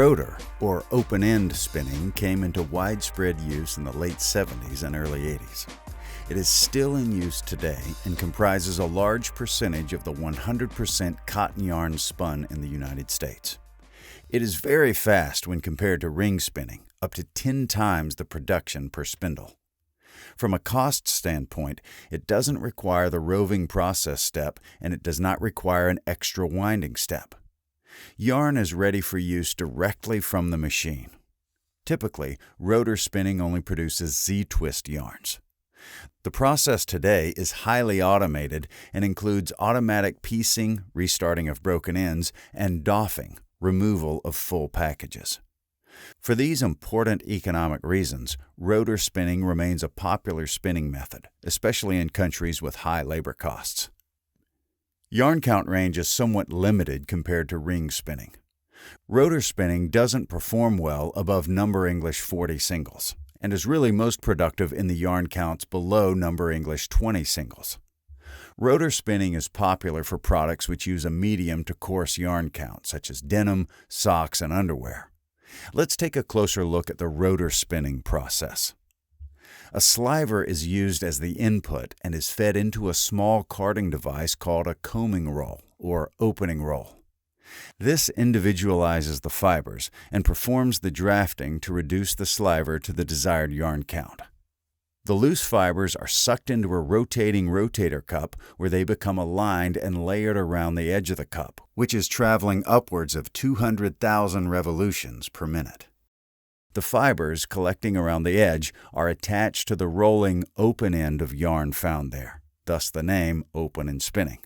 Rotor, or open-end spinning, came into widespread use in the late 70s and early 80s. It is still in use today and comprises a large percentage of the 100% cotton yarn spun in the United States. It is very fast when compared to ring spinning, up to 10 times the production per spindle. From a cost standpoint, it doesn't require the roving process step, and it does not require an extra winding step. Yarn is ready for use directly from the machine. Typically, rotor spinning only produces Z-twist yarns. The process today is highly automated and includes automatic piecing, restarting of broken ends, and doffing, removal of full packages. For these important economic reasons, rotor spinning remains a popular spinning method, especially in countries with high labor costs. Yarn count range is somewhat limited compared to ring spinning. Rotor spinning doesn't perform well above number English 40 singles, and is really most productive in the yarn counts below number English 20 singles. Rotor spinning is popular for products which use a medium to coarse yarn count, such as denim, socks, and underwear. Let's take a closer look at the rotor spinning process. A sliver is used as the input and is fed into a small carding device called a combing roll or opening roll. This individualizes the fibers and performs the drafting to reduce the sliver to the desired yarn count. The loose fibers are sucked into a rotating rotator cup where they become aligned and layered around the edge of the cup, which is traveling upwards of 200,000 revolutions per minute. The fibers collecting around the edge are attached to the rolling open end of yarn found there, thus the name open and spinning.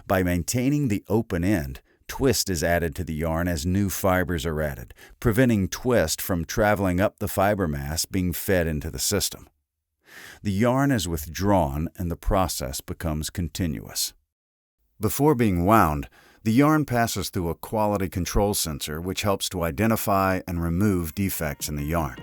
By maintaining the open end, twist is added to the yarn as new fibers are added, preventing twist from traveling up the fiber mass being fed into the system. The yarn is withdrawn and the process becomes continuous. Before being wound, the yarn passes through a quality control sensor which helps to identify and remove defects in the yarn.